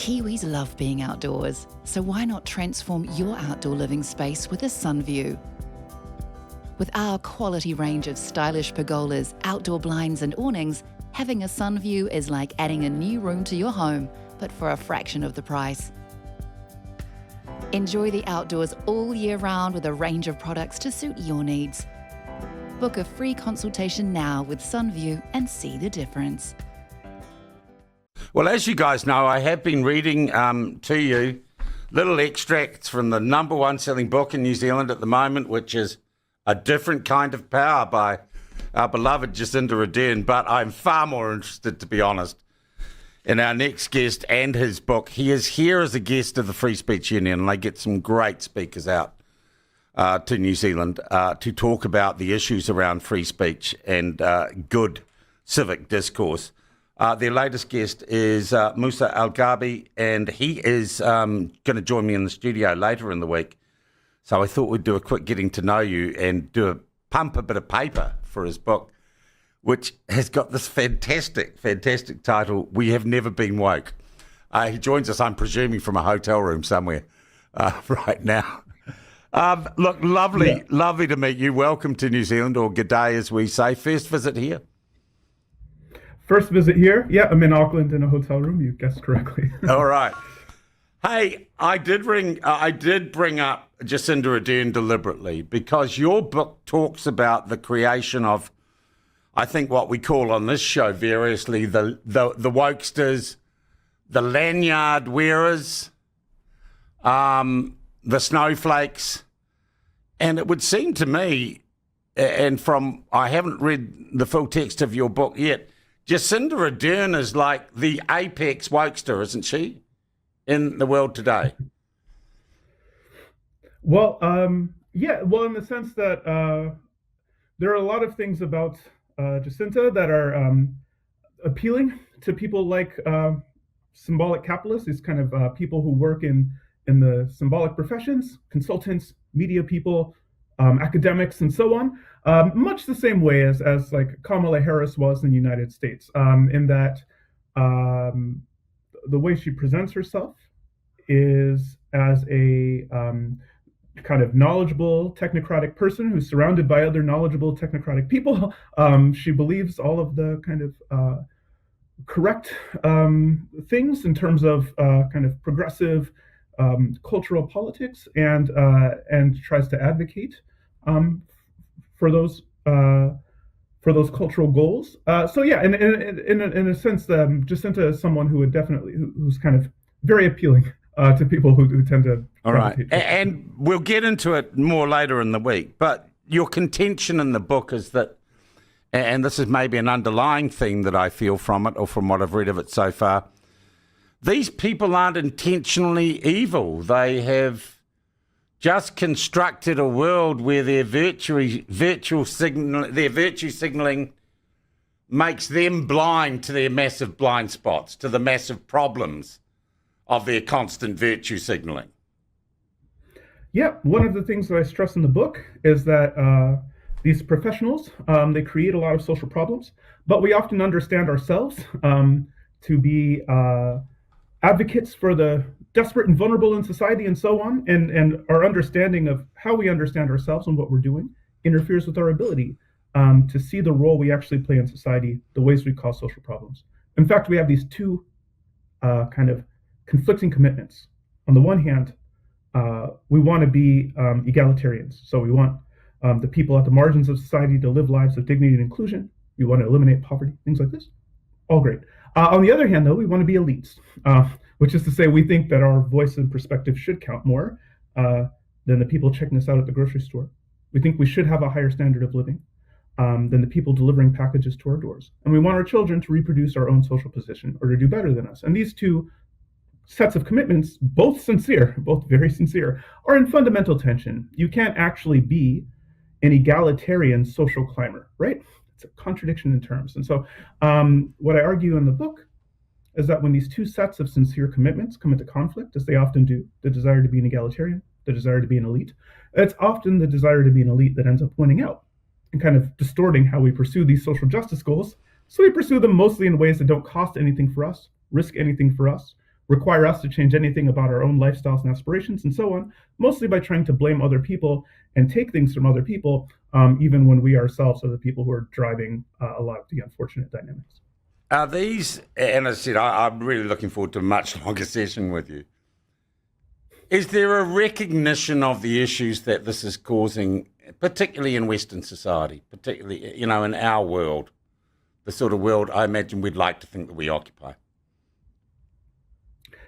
Kiwis love being outdoors, so why not transform your outdoor living space with a sun view? With our quality range of stylish pergolas, outdoor blinds and awnings, having a sun view is like adding a new room to your home, but for a fraction of the price. Enjoy the outdoors all year round with a range of products to suit your needs. Book a free consultation now with SunView and see the difference. Well, as you guys know, I have been reading to you little extracts from the number one selling book in New Zealand at the moment, which is A Different Kind of Power by our beloved Jacinda Ardern. But I'm far more interested, to be honest, in our next guest and his book. He is here as a guest of the Free Speech Union, and they get some great speakers out to New Zealand to talk about the issues around free speech and good civic discourse. Their latest guest is Musa al-Gharbi, and he is going to join me in the studio later in the week. So I thought we'd do a quick getting to know you and pump a bit of paper for his book, which has got this fantastic title, We Have Never Been Woke. He joins us, I'm presuming, from a hotel room somewhere right now. Look, lovely to meet you. Welcome to New Zealand, or g'day as we say. First visit here? First visit here. Yeah, I'm in Auckland in a hotel room. You guessed correctly. All right. Hey, I did bring up Jacinda Ardern deliberately because your book talks about the creation of, I think, what we call on this show variously the wokesters, the lanyard wearers, the snowflakes, and it would seem to me, and I haven't read the full text of your book yet, Jacinda Ardern is like the apex wokester, isn't she, in the world today? Well, well, in the sense that there are a lot of things about Jacinta that are appealing to people like symbolic capitalists, these kind of people who work in the symbolic professions, consultants, media people, academics, and so on, much the same way as like Kamala Harris was in the United States, in that the way she presents herself is as a kind of knowledgeable technocratic person who's surrounded by other knowledgeable technocratic people. She believes all of the kind of correct things in terms of kind of progressive cultural politics, and tries to advocate for those cultural goals. So yeah, in a sense, Jacinta is someone who who's kind of very appealing to people who tend to. All right, and we'll get into it more later in the week. But your contention in the book is that, and this is maybe an underlying theme that I feel from it, or from what I've read of it so far, these people aren't intentionally evil. They have just constructed a world where their virtue signaling makes them blind to their massive blind spots, to the massive problems of their constant virtue signaling. Yeah, one of the things that I stress in the book is that these professionals, they create a lot of social problems, but we often understand ourselves to be advocates for the desperate and vulnerable in society and so on, and our understanding of how we understand ourselves and what we're doing interferes with our ability to see the role we actually play in society, the ways we cause social problems. In fact, we have these two kind of conflicting commitments. On the one hand, we want to be egalitarians. So we want the people at the margins of society to live lives of dignity and inclusion. We want to eliminate poverty, things like this. All great. On the other hand, though, we want to be elites, which is to say we think that our voice and perspective should count more than the people checking us out at the grocery store. We think we should have a higher standard of living than the people delivering packages to our doors. And we want our children to reproduce our own social position or to do better than us. And these two sets of commitments, both sincere, both very sincere, are in fundamental tension. You can't actually be an egalitarian social climber, right? It's a contradiction in terms. And so what I argue in the book is that when these two sets of sincere commitments come into conflict, as they often do, the desire to be an egalitarian, the desire to be an elite, it's often the desire to be an elite that ends up winning out and kind of distorting how we pursue these social justice goals. So we pursue them mostly in ways that don't cost anything for us, risk anything for us, require us to change anything about our own lifestyles and aspirations and so on, mostly by trying to blame other people and take things from other people, even when we ourselves are the people who are driving a lot of the unfortunate dynamics. Are these, and as I said, I'm really looking forward to a much longer session with you. Is there a recognition of the issues that this is causing, particularly in Western society, particularly, in our world, the sort of world I imagine we'd like to think that we occupy?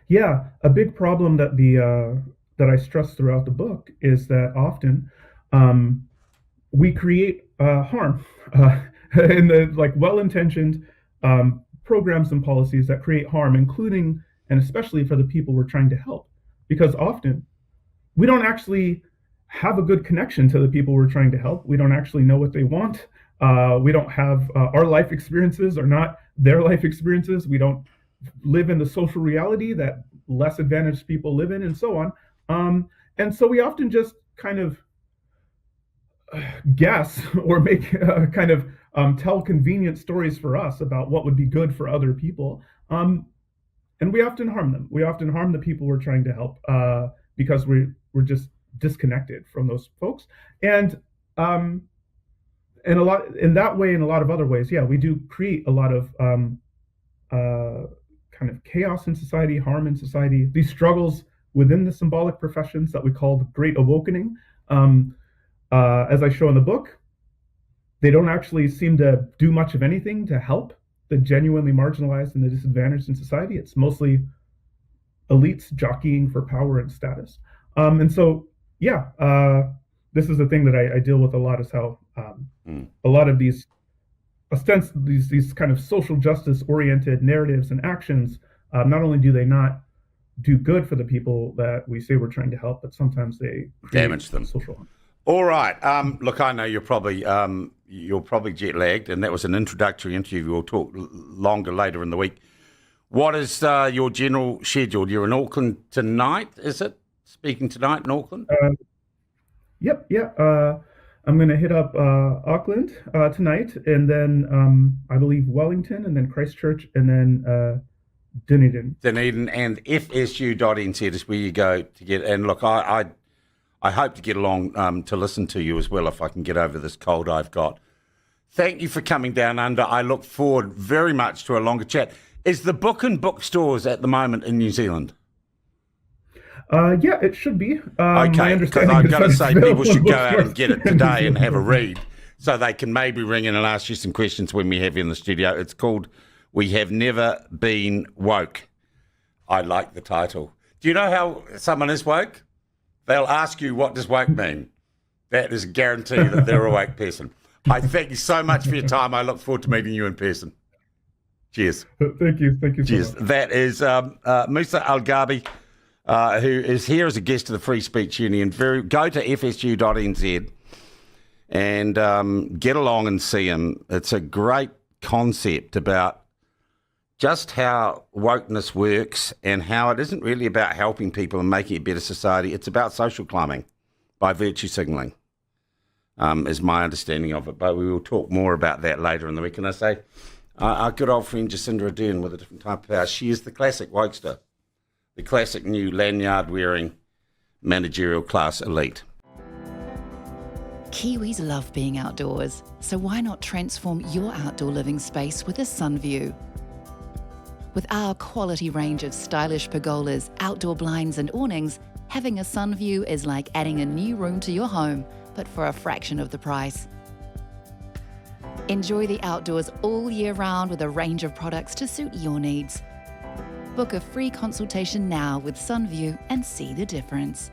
Yeah, a big problem that I stress throughout the book is that often we create harm in the well-intentioned programs and policies that create harm, including and especially for the people we're trying to help, because often we don't actually have a good connection to the people we're trying to help. We don't actually know what they want. We don't have our life experiences are not their life experiences. We don't live in the social reality that less advantaged people live in, and so on. And so we often just kind of guess or make tell convenient stories for us about what would be good for other people. And we often harm them. We often harm the people we're trying to help because we're just disconnected from those folks. And in that way, in a lot of other ways, yeah, we do create a lot of kind of chaos in society, harm in society, these struggles within the symbolic professions that we call the Great Awakening. As I show in the book, they don't actually seem to do much of anything to help the genuinely marginalized and the disadvantaged in society. It's mostly elites jockeying for power and status. And so, yeah, this is the thing that I deal with a lot, is how a lot of these kind of social justice oriented narratives and actions, not only do they not do good for the people that we say we're trying to help, but sometimes they damage them. Social harm. All right. Look, I know you're probably jet lagged, and that was an introductory interview. We'll talk longer later in the week. What is your general schedule? You're in Auckland tonight, is it? Speaking tonight in Auckland? Yep. Yeah. I'm going to hit up Auckland tonight, and then I believe Wellington, and then Christchurch, and then Dunedin. Dunedin and fsu.nz is where you go to get. And look, I hope to get along to listen to you as well if I can get over this cold I've got. Thank you for coming down under. I look forward very much to a longer chat. Is the book in bookstores at the moment in New Zealand? Yeah, it should be. Okay, because I've got to say people should go out and get it today and have a read so they can maybe ring in and ask you some questions when we have you in the studio. It's called We Have Never Been Woke. I like the title. Do you know how someone is woke? They'll ask you, what does woke mean? That is a guarantee that they're a woke person. I thank you so much for your time. I look forward to meeting you in person. Cheers. Thank you. Thank you so Cheers. much. That is Musa al-Gharbi, who is here as a guest of the Free Speech Union. Go to fsu.nz and get along and see him. It's a great concept about just how wokeness works and how it isn't really about helping people and making a better society. It's about social climbing by virtue signalling, is my understanding of it. But we will talk more about that later in the week. And I say, our good old friend Jacinda Ardern with a different type of power, she is the classic wokester, the classic new lanyard-wearing managerial class elite. Kiwis love being outdoors, so why not transform your outdoor living space with a sun view? With our quality range of stylish pergolas, outdoor blinds and awnings, having a sun view is like adding a new room to your home, but for a fraction of the price. Enjoy the outdoors all year round with a range of products to suit your needs. Book a free consultation now with Sunview and see the difference.